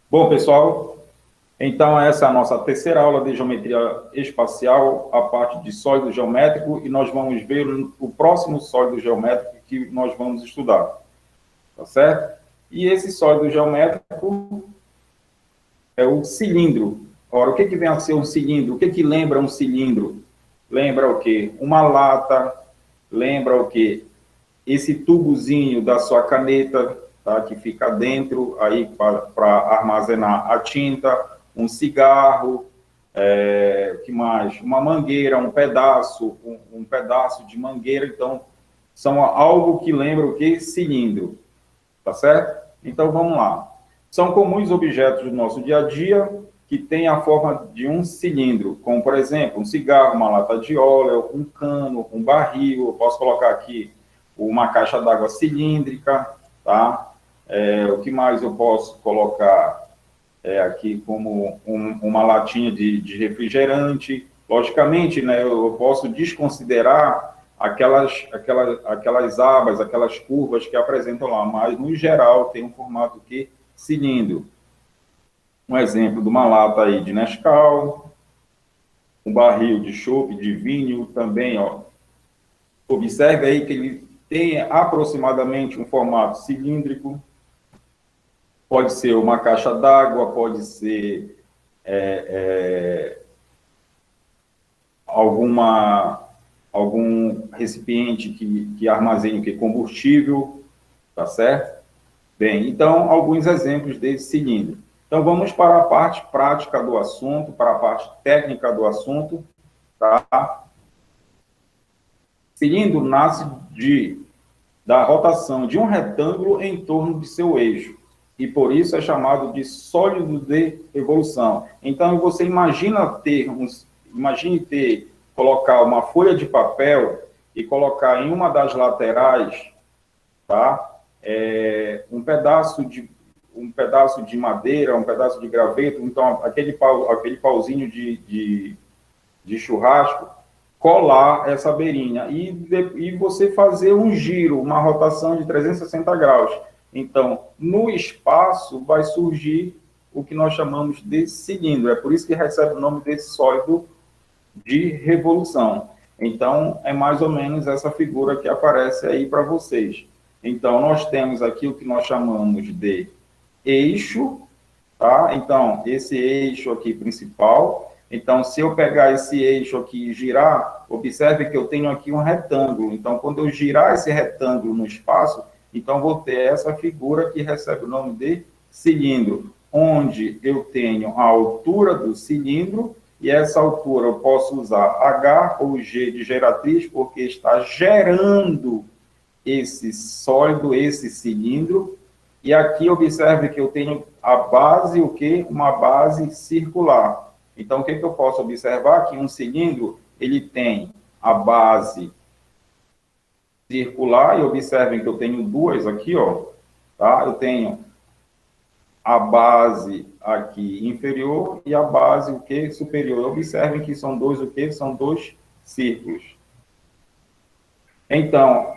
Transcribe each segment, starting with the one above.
Bom, pessoal, então essa é a nossa terceira aula de geometria espacial, a parte de sólido geométrico, e nós vamos ver o próximo sólido geométrico que nós vamos estudar, tá certo? E esse sólido geométrico é o cilindro. Ora, o que vem a ser um cilindro? O que lembra um cilindro? Lembra o quê? Uma lata, lembra o quê? Esse tubozinho da sua caneta, tá, que fica dentro aí para armazenar a tinta, um cigarro, que mais? Uma mangueira, um pedaço de mangueira. Então, são algo que lembra o que? Cilindro, tá certo? Então, vamos lá. São comuns objetos do nosso dia a dia que têm a forma de um cilindro, como, por exemplo, um cigarro, uma lata de óleo, um cano, um barril. Eu posso colocar aqui uma caixa d'água cilíndrica, tá? O que mais eu posso colocar aqui como uma latinha de refrigerante? Logicamente, né, eu posso desconsiderar aquelas abas, aquelas curvas que apresentam lá, mas, no geral, tem um formato que cilindro. Um exemplo de uma lata aí de Nescau, um barril de chopp, de vinho também, ó. Observe aí que ele tem aproximadamente um formato cilíndrico. Pode ser uma caixa d'água, pode ser algum recipiente que armazene que combustível, tá certo? Bem, então, alguns exemplos desse cilindro. Então, vamos para a parte prática do assunto, para a parte técnica do assunto, tá? Cilindro nasce da rotação de um retângulo em torno de seu eixo, e por isso é chamado de sólido de revolução. Então, você colocar uma folha de papel e colocar em uma das laterais, tá? Um pedaço de madeira, um pedaço de graveto, então aquele pauzinho de churrasco, colar essa beirinha e você fazer um giro, uma rotação de 360 graus. Então, no espaço vai surgir o que nós chamamos de cilindro. É por isso que recebe o nome desse sólido de revolução. Então, é mais ou menos essa figura que aparece aí para vocês. Então, nós temos aqui o que nós chamamos de eixo, tá? Então, esse eixo aqui principal. Então, se eu pegar esse eixo aqui e girar, observe que eu tenho aqui um retângulo. Então, quando eu girar esse retângulo no espaço, então vou ter essa figura que recebe o nome de cilindro, onde eu tenho a altura do cilindro, e essa altura eu posso usar H ou G de geratriz, porque está gerando esse sólido, esse cilindro. E aqui observe que eu tenho a base, o quê? Uma base circular. Então, o que eu posso observar? Que um cilindro, ele tem a base circular, e observem que eu tenho duas aqui, ó, tá? Eu tenho a base aqui inferior e a base, o quê? Superior. Observem que são dois, o quê? São dois círculos. Então,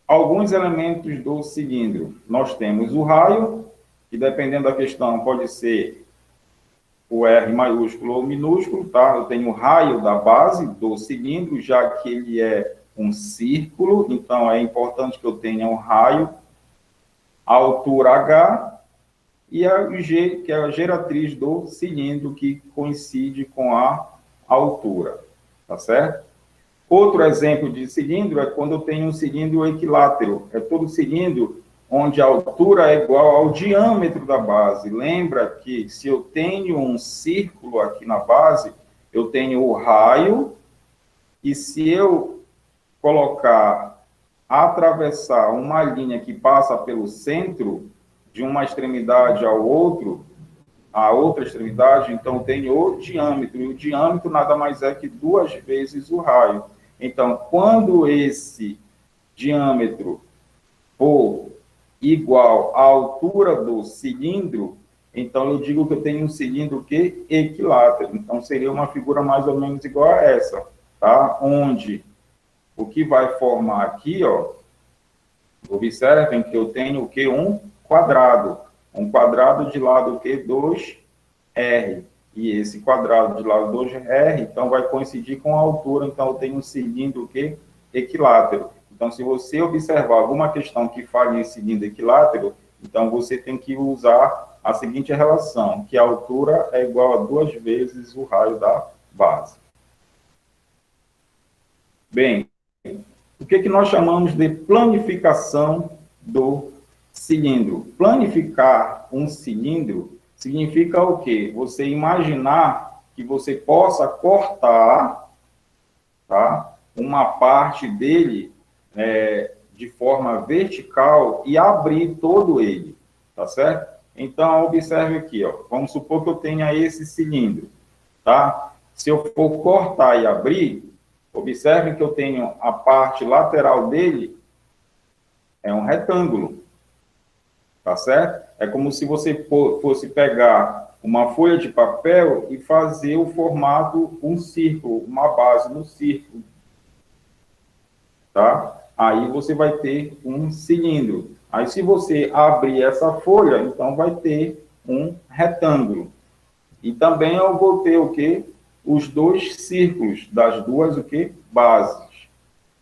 alguns elementos do cilindro. Nós temos o raio, que dependendo da questão pode ser o R maiúsculo ou minúsculo, tá? Eu tenho o raio da base do cilindro, já que ele é um círculo, então é importante que eu tenha um raio, a altura H e a G, que é a geratriz do cilindro, que coincide com a altura, tá certo? Outro exemplo de cilindro é quando eu tenho um cilindro equilátero. É todo cilindro onde a altura é igual ao diâmetro da base. Lembra que se eu tenho um círculo aqui na base, eu tenho o raio, e se eu atravessar uma linha que passa pelo centro, de uma extremidade a outra extremidade, então eu tenho o diâmetro, e o diâmetro nada mais é que 2 vezes o raio. Então, quando esse diâmetro for igual à altura do cilindro, então eu digo que eu tenho um cilindro que equilátero. Então, seria uma figura mais ou menos igual a essa, tá? Onde o que vai formar aqui, ó, observem que eu tenho o quê? Um quadrado. Um quadrado de lado o quê? 2R. E esse quadrado de lado 2R, então vai coincidir com a altura, então eu tenho um cilindro o quê? Equilátero. Então, se você observar alguma questão que fale em cilindro equilátero, então você tem que usar a seguinte relação, que a altura é igual a 2 vezes o raio da base. Bem, o que nós chamamos de planificação do cilindro? Planificar um cilindro significa o quê? Você imaginar que você possa cortar, tá, uma parte dele de forma vertical e abrir todo ele, tá certo? Então, observe aqui, ó, vamos supor que eu tenha esse cilindro, tá? Se eu for cortar e abrir, observe que eu tenho a parte lateral dele, é um retângulo, tá certo? É como se você fosse pegar uma folha de papel e fazer o formato um círculo, uma base no círculo, tá? Aí você vai ter um cilindro. Aí, se você abrir essa folha, então vai ter um retângulo. E também eu vou ter o quê? Os dois círculos das duas o quê? Bases.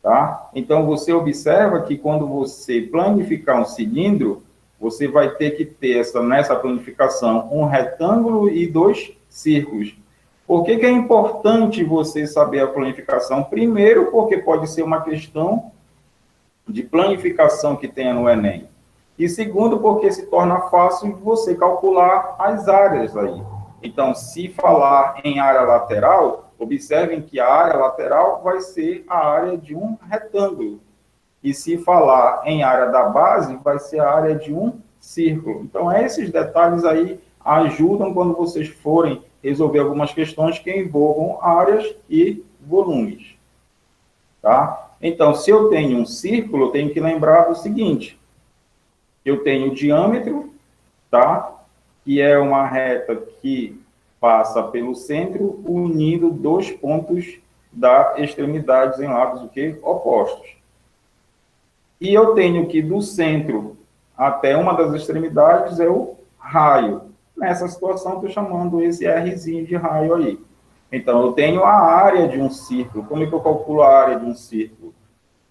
Tá? Então, você observa que quando você planificar um cilindro, você vai ter que ter nessa planificação um retângulo e dois círculos. Por que é importante você saber a planificação? Primeiro, porque pode ser uma questão de planificação que tenha no Enem. E segundo, porque se torna fácil você calcular as áreas aí. Então, se falar em área lateral, observem que a área lateral vai ser a área de um retângulo. E se falar em área da base, vai ser a área de um círculo. Então, esses detalhes aí ajudam quando vocês forem resolver algumas questões que envolvam áreas e volumes. Tá? Então, se eu tenho um círculo, eu tenho que lembrar do seguinte: eu tenho o diâmetro, tá? Que é uma reta que passa pelo centro, unindo dois pontos da extremidades em lados o quê? Opostos. E eu tenho que do centro até uma das extremidades é o raio. Nessa situação, estou chamando esse Rzinho de raio aí. Então, eu tenho a área de um círculo. Como é que eu calculo a área de um círculo?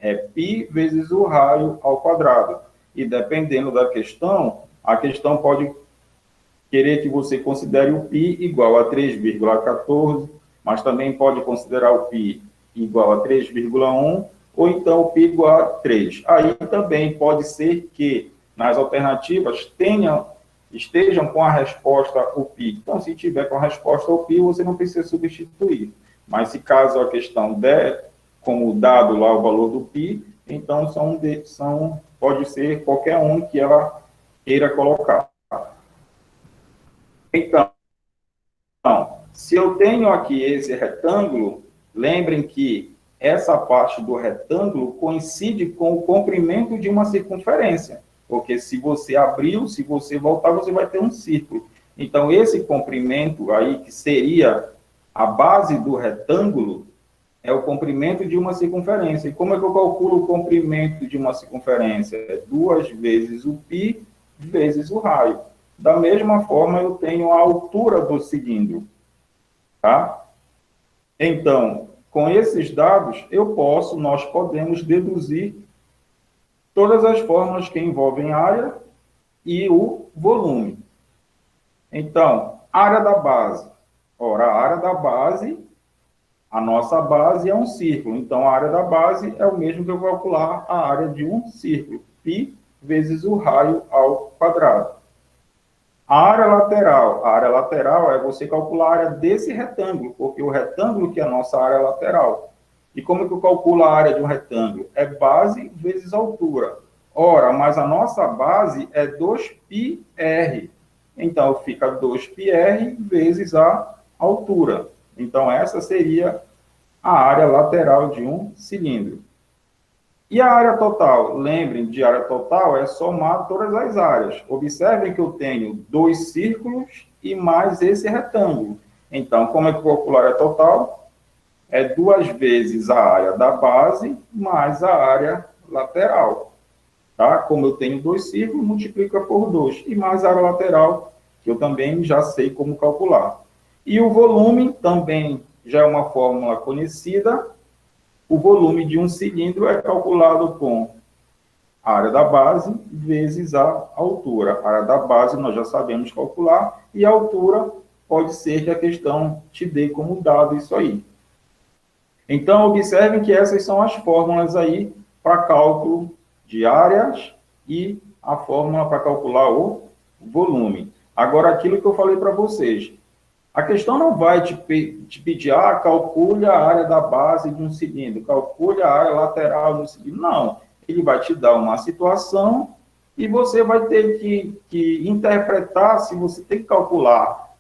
É π vezes o raio ao quadrado. E dependendo da questão, a questão pode querer que você considere o π igual a 3,14, mas também pode considerar o π igual a 3,1, ou então o π igual a 3. Aí também pode ser que nas alternativas estejam com a resposta o π. Então, se tiver com a resposta o π, você não precisa substituir. Mas se caso a questão der como dado lá o valor do π, então pode ser qualquer um que ela queira colocar. Então, se eu tenho aqui esse retângulo, lembrem que essa parte do retângulo coincide com o comprimento de uma circunferência, porque se você abriu, se você voltar, você vai ter um círculo. Então, esse comprimento aí, que seria a base do retângulo, é o comprimento de uma circunferência. E como é que eu calculo o comprimento de uma circunferência? É 2 vezes o π vezes o raio. Da mesma forma, eu tenho a altura do cilindro. Tá? Então, com esses dados, nós podemos deduzir todas as fórmulas que envolvem área e o volume. Então, área da base. Ora, a área da base, a nossa base é um círculo. Então, a área da base é o mesmo que eu calcular a área de um círculo. π vezes o raio ao quadrado. A área lateral é você calcular a área desse retângulo, porque o retângulo que é a nossa área lateral. E como é que eu calculo a área de um retângulo? É base vezes altura. Ora, mas a nossa base é 2πr. Então, fica 2πr vezes a altura. Então, essa seria a área lateral de um cilindro. E a área total? Lembrem, de área total é somar todas as áreas. Observem que eu tenho dois círculos e mais esse retângulo. Então, como é que eu calculo a área total? É 2 vezes a área da base mais a área lateral. tá? Como eu tenho dois círculos, multiplica por 2. E mais a área lateral, que eu também já sei como calcular. E o volume também já é uma fórmula conhecida. O volume de um cilindro é calculado com a área da base vezes a altura. A área da base nós já sabemos calcular, e a altura pode ser que a questão te dê como dado isso aí. Então, observem que essas são as fórmulas aí para cálculo de áreas e a fórmula para calcular o volume. Agora, aquilo que eu falei para vocês, a questão não vai te pedir, calcule a área da base de um cilindro, calcule a área lateral de um cilindro. Não, ele vai te dar uma situação e você vai ter que interpretar se você tem que calcular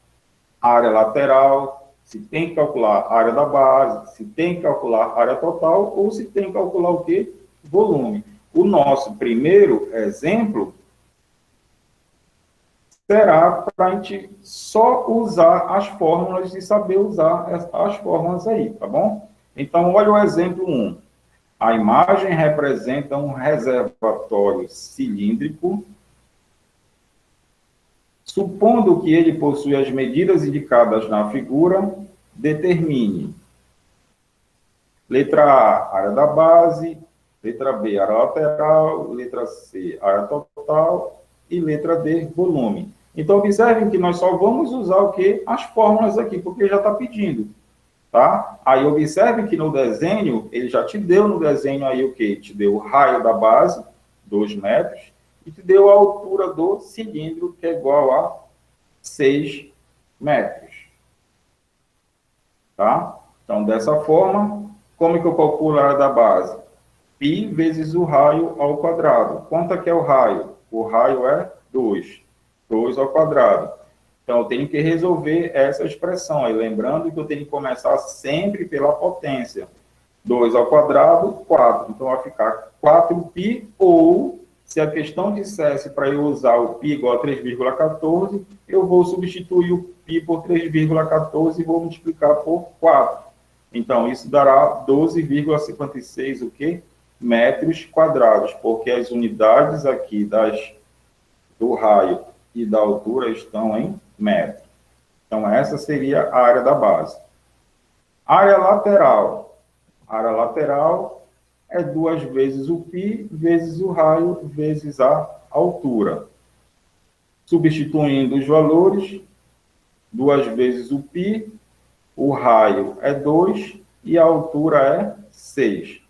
a área lateral, se tem que calcular a área da base, se tem que calcular a área total ou se tem que calcular o quê? Volume. O nosso primeiro exemplo será para a gente só usar as fórmulas e saber usar as fórmulas aí, tá bom? Então, olha o exemplo 1. A imagem representa um reservatório cilíndrico. Supondo que ele possui as medidas indicadas na figura, determine. Letra A, área da base. Letra B, área lateral. Letra C, área total. E letra D, volume. Então, observem que nós só vamos usar o quê? As fórmulas aqui, porque já está pedindo. Tá? Aí, observe que no desenho, ele já te deu no desenho aí o quê? Te deu o raio da base, 2 metros, e te deu a altura do cilindro, que é igual a 6 metros. Tá? Então, dessa forma, como que eu calculo a área da base? Π vezes o raio ao quadrado. Quanto é que é o raio? O raio é 2. 2 ao quadrado. Então, eu tenho que resolver essa expressão aí. Lembrando que eu tenho que começar sempre pela potência. 2 ao quadrado, 4. Então, vai ficar 4π, ou, se a questão dissesse para eu usar o π igual a 3,14, eu vou substituir o π por 3,14 e vou multiplicar por 4. Então, isso dará 12,56 o quê? Metros quadrados, porque as unidades aqui do raio e da altura estão em metro. Então, essa seria a área da base. Área lateral. A área lateral é 2 vezes o π vezes o raio vezes a altura. Substituindo os valores, 2 vezes o π, o raio é 2 e a altura é 6.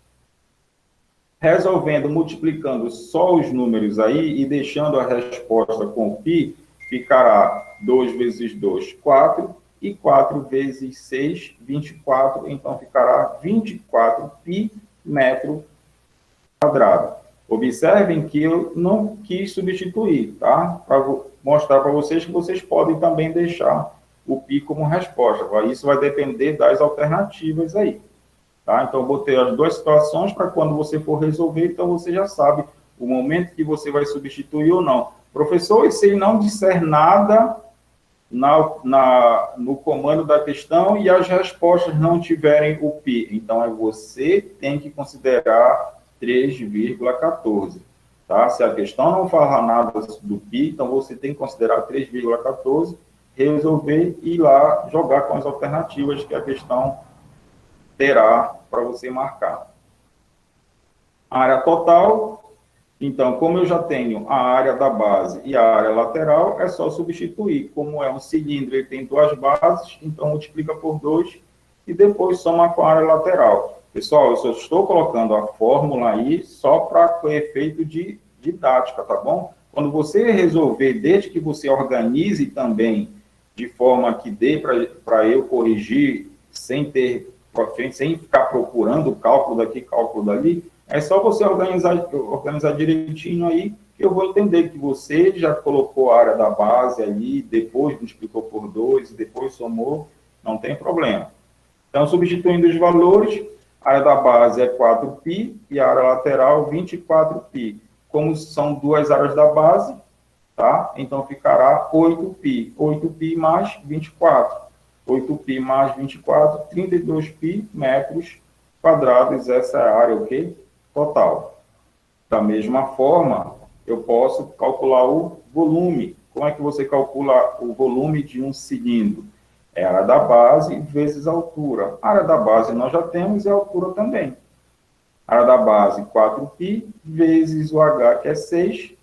Resolvendo, multiplicando só os números aí e deixando a resposta com o π, ficará 2 vezes 2, 4, e 4 vezes 6, 24, então ficará 24π metro quadrado. Observem que eu não quis substituir, tá? Para mostrar para vocês que vocês podem também deixar o π como resposta. Isso vai depender das alternativas aí. Tá? Então, eu botei as duas situações para quando você for resolver, então você já sabe o momento que você vai substituir ou não. Professor, e se ele não disser nada no comando da questão e as respostas não tiverem o π? Então, você tem que considerar 3,14. Tá? Se a questão não falar nada do π, então você tem que considerar 3,14, resolver e ir lá jogar com as alternativas que a questão terá para você marcar. A área total, então, como eu já tenho a área da base e a área lateral, é só substituir. Como é um cilindro, ele tem duas bases, então multiplica por 2 e depois soma com a área lateral. Pessoal, eu só estou colocando a fórmula aí só para efeito de didática, tá bom? Quando você resolver, desde que você organize também de forma que dê para eu corrigir sem ficar procurando cálculo daqui, cálculo dali, é só você organizar direitinho aí, que eu vou entender que você já colocou a área da base ali, depois multiplicou por 2, depois somou, não tem problema. Então, substituindo os valores, a área da base é 4π e a área lateral 24π. Como são duas áreas da base, tá? Então, ficará 8π. 8π mais 24. 8π mais 24, 32π metros quadrados. Essa é a área, o quê? Total. Da mesma forma, eu posso calcular o volume. Como é que você calcula o volume de um cilindro? É a área da base vezes a altura. A área da base nós já temos e a altura também. A área da base, 4π, vezes o H, que é 6.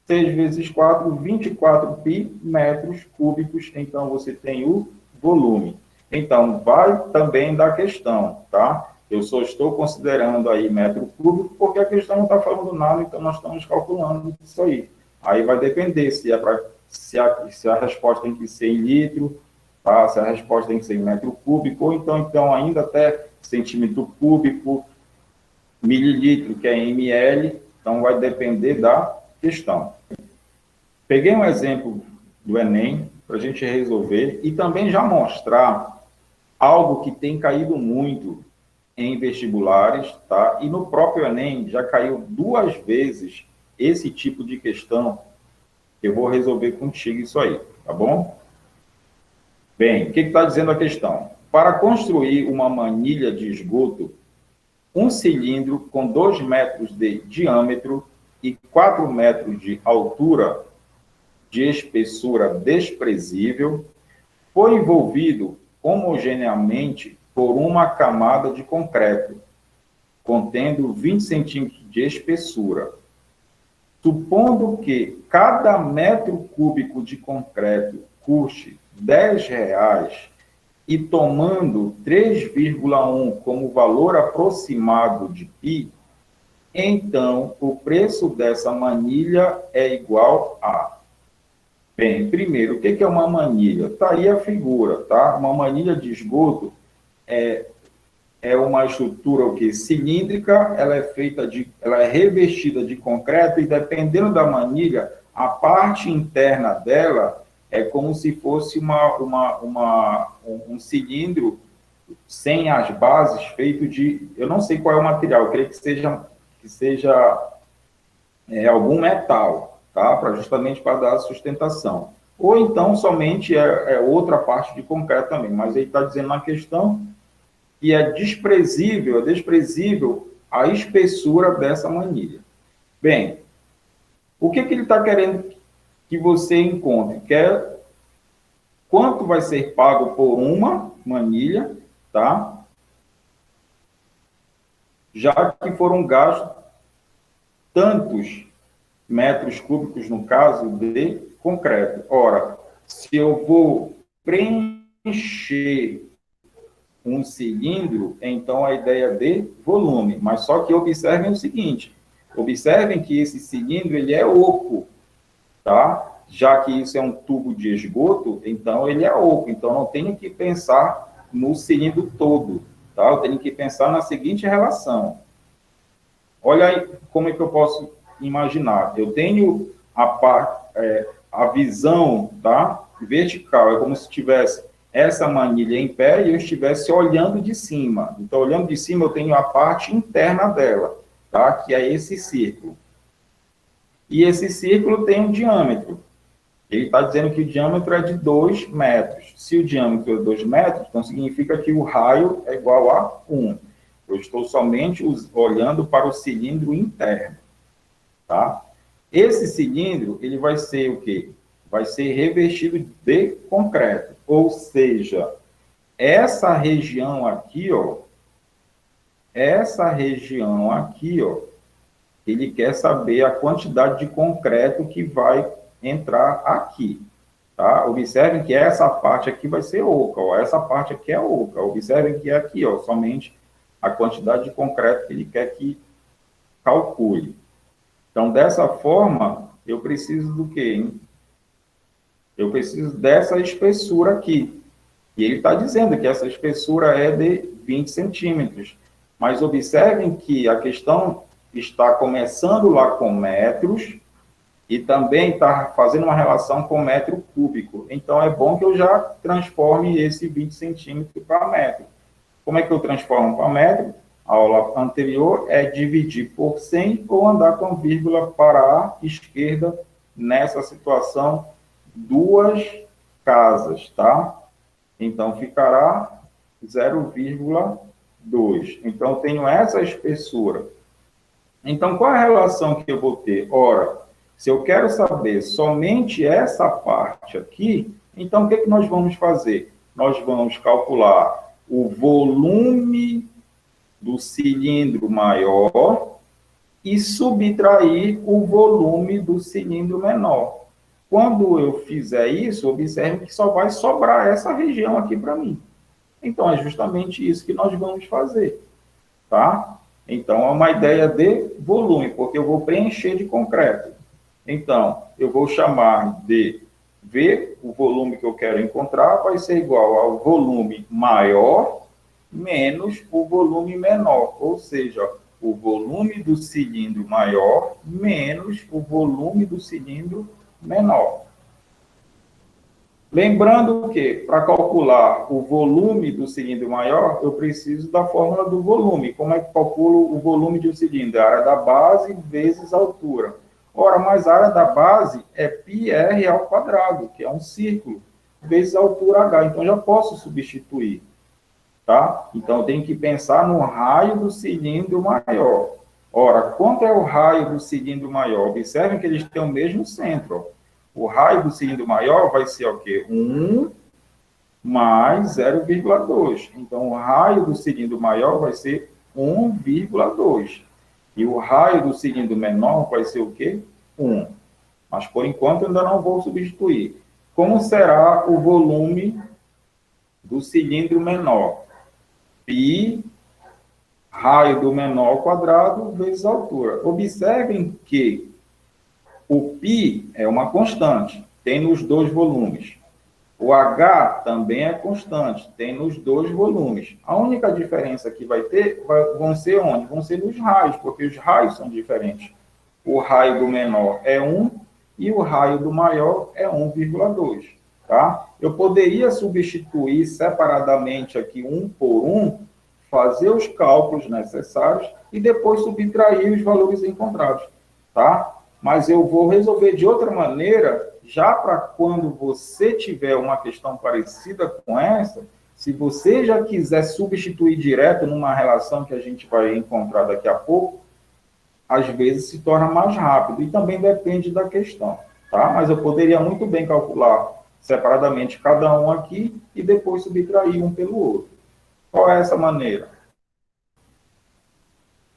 6 vezes 4, 24π metros cúbicos. Então, você tem o volume. Então, vai também da questão, tá? Eu só estou considerando aí metro cúbico porque a questão não está falando nada, então nós estamos calculando isso aí. Aí vai depender se, se a resposta tem que ser em litro, tá? Se a resposta tem que ser em metro cúbico, ou então ainda até centímetro cúbico, mililitro, que é ml, então vai depender da questão. Peguei um exemplo do Enem para a gente resolver e também já mostrar algo que tem caído muito em vestibulares, tá? E no próprio Enem já caiu 2 vezes esse tipo de questão. Eu vou resolver contigo isso aí, tá bom? Bem, o que está dizendo a questão? Para construir uma manilha de esgoto, um cilindro com 2 metros de diâmetro e 4 metros de altura, de espessura desprezível, foi envolvido homogeneamente por uma camada de concreto, contendo 20 centímetros de espessura. Supondo que cada metro cúbico de concreto custe R$ 10 e tomando 3,1 como valor aproximado de π, então o preço dessa manilha é igual a... Bem, primeiro, o que é uma manilha? Está aí a figura, tá? Uma manilha de esgoto é uma estrutura o quê? Cilíndrica, ela é revestida de concreto e dependendo da manilha, a parte interna dela é como se fosse um cilindro sem as bases, feito de, eu não sei qual é o material, eu creio que seja algum metal, tá? Justamente para dar sustentação. Ou então somente é outra parte de concreto também, mas ele está dizendo na questão que é desprezível a espessura dessa manilha. Bem, o que ele está querendo que você encontre? Quer quanto vai ser pago por uma manilha, tá? Já que foram gastos tantos metros cúbicos, no caso, de concreto. Ora, se eu vou preencher um cilindro, então a ideia de volume. Mas só que observem o seguinte, observem que esse cilindro ele é oco, tá? Já que isso é um tubo de esgoto, então ele é oco. Então não tenho que pensar no cilindro todo, tá? Eu tenho que pensar na seguinte relação. Olha aí como é que eu posso imaginar. Eu tenho a visão, tá? Vertical, é como se tivesse essa manilha em pé e eu estivesse olhando de cima. Então, olhando de cima, eu tenho a parte interna dela, tá? Que é esse círculo. E esse círculo tem um diâmetro. Ele está dizendo que o diâmetro é de 2 metros. Se o diâmetro é 2 metros, então significa que o raio é igual a 1. Eu estou somente olhando para o cilindro interno, tá? Esse cilindro, ele vai ser o quê? Vai ser revestido de concreto. Ou seja, essa região aqui, ó, ele quer saber a quantidade de concreto que vai entrar aqui, tá? Observem que essa parte aqui vai ser oca, ó, essa parte aqui é oca. Observem que é aqui, ó, somente a quantidade de concreto que ele quer que calcule. Então, dessa forma, eu preciso do quê, hein? Eu preciso dessa espessura aqui. E ele está dizendo que essa espessura é de 20 centímetros. Mas observem que a questão está começando lá com metros e também está fazendo uma relação com metro cúbico. Então, é bom que eu já transforme esse 20 centímetros para metro. Como é que eu transformo para metro? A aula anterior é dividir por 100 ou andar com vírgula para a esquerda. Nessa situação, 2 casas, tá? Então, ficará 0,2. Então, tenho essa espessura. Então, qual é a relação que eu vou ter? Ora, se eu quero saber somente essa parte aqui, então o que nós vamos fazer? Nós vamos calcular o volume do cilindro maior e subtrair o volume do cilindro menor. Quando eu fizer isso, observe que só vai sobrar essa região aqui para mim. Então, é justamente isso que nós vamos fazer, tá? Então, é uma ideia de volume, porque eu vou preencher de concreto. Então, eu vou chamar de V, o volume que eu quero encontrar vai ser igual ao volume maior menos o volume menor, ou seja, o volume do cilindro maior menos o volume do cilindro menor. Lembrando que, para calcular o volume do cilindro maior, eu preciso da fórmula do volume. Como é que calculo o volume de um cilindro? A área da base vezes a altura. Ora, mas a área da base é πr ao quadrado, que é um círculo, vezes a altura h. Então, já posso substituir, tá? Então, eu tenho que pensar no raio do cilindro maior. Ora, quanto é o raio do cilindro maior? Observem que eles têm o mesmo centro, ó. O raio do cilindro maior vai ser o quê? 1 mais 0,2. Então, o raio do cilindro maior vai ser 1,2. E o raio do cilindro menor vai ser o quê? 1. Mas, por enquanto, eu ainda não vou substituir. Como será o volume do cilindro menor? Π, raio do menor ao quadrado, vezes a altura. Observem que o π é uma constante, tem nos dois volumes. O h também é constante, tem nos dois volumes. A única diferença que vai ter vão ser onde? Vão ser nos raios, porque os raios são diferentes. O raio do menor é 1 e o raio do maior é 1,2. Tá? Eu poderia substituir separadamente aqui 1 por 1, fazer os cálculos necessários e depois subtrair os valores encontrados. Tá? Mas eu vou resolver de outra maneira, já para quando você tiver uma questão parecida com essa, se você já quiser substituir direto numa relação que a gente vai encontrar daqui a pouco, às vezes se torna mais rápido, e também depende da questão, tá? Mas eu poderia muito bem calcular separadamente cada um aqui e depois subtrair um pelo outro. Qual é essa maneira?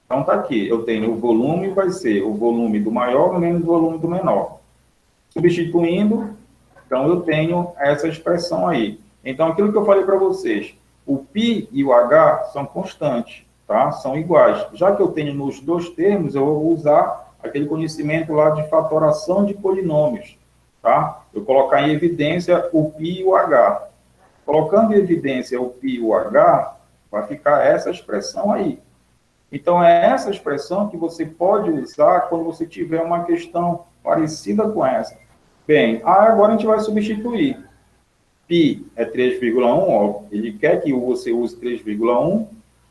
Então, está aqui, eu tenho o volume, vai ser o volume do maior menos o volume do menor. Substituindo, então eu tenho essa expressão aí. Então, aquilo que eu falei para vocês, o π e o h são constantes, tá? São iguais. Já que eu tenho nos dois termos, eu vou usar aquele conhecimento lá de fatoração de polinômios, tá? Eu colocar em evidência o π e o h. Colocando em evidência o π e o h, vai ficar essa expressão aí. Então, é essa expressão que você pode usar quando você tiver uma questão parecida com essa. Bem, agora a gente vai substituir. Π é 3,1, ó, ele quer que você use 3,1,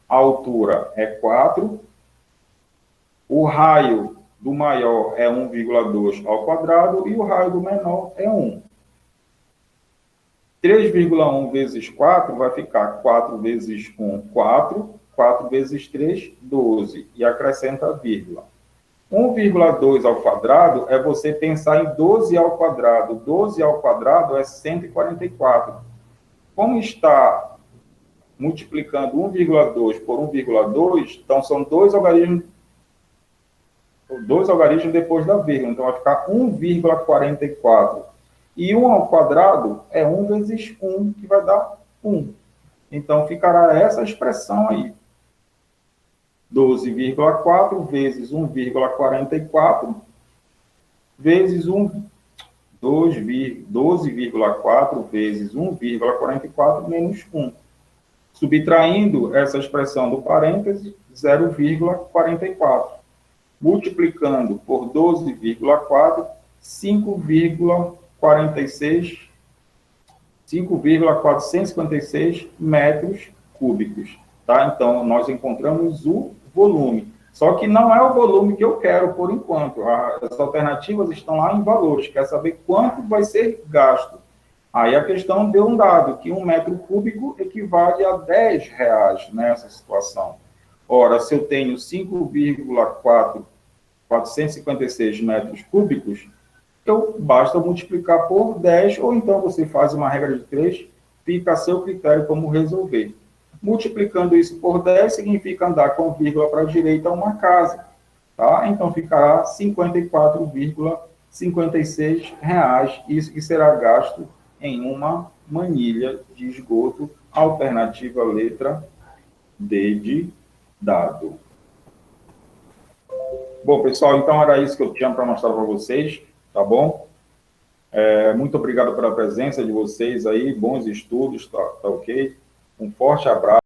a altura é 4, o raio do maior é 1,2 ao quadrado e o raio do menor é 1. 3,1 vezes 4 vai ficar 4 vezes 1, 4. 4 vezes 3, 12. E acrescenta a vírgula. 1,2 ao quadrado é você pensar em 12 ao quadrado. 12 ao quadrado é 144. Como está multiplicando 1,2 por 1,2, então são dois algarismos depois da vírgula. Então vai ficar 1,44. E 1 ao quadrado é 1 vezes 1, que vai dar 1. Então ficará essa expressão aí. 12,4 vezes 1,44 vezes 12,4 vezes 1,44 menos 1. Subtraindo essa expressão do parêntese, 0,44. Multiplicando por 12,4, 5,456 metros cúbicos. Tá? Então, nós encontramos o volume. Só que não é o volume que eu quero por enquanto. As alternativas estão lá em valores. Quer saber quanto vai ser gasto. Aí a questão deu um dado, que 1 metro cúbico equivale a R$10 nessa situação. Ora, se eu tenho 5,456 metros cúbicos, basta multiplicar por 10, ou então você faz uma regra de 3, fica a seu critério como resolver. Multiplicando isso por 10 significa andar com vírgula para a direita uma casa, tá? Então ficará R$ 54,56, isso que será gasto em uma manilha de esgoto, alternativa letra D de dado. Bom, pessoal, então era isso que eu tinha para mostrar para vocês, tá bom? Muito obrigado pela presença de vocês aí, bons estudos, tá ok? Um forte abraço.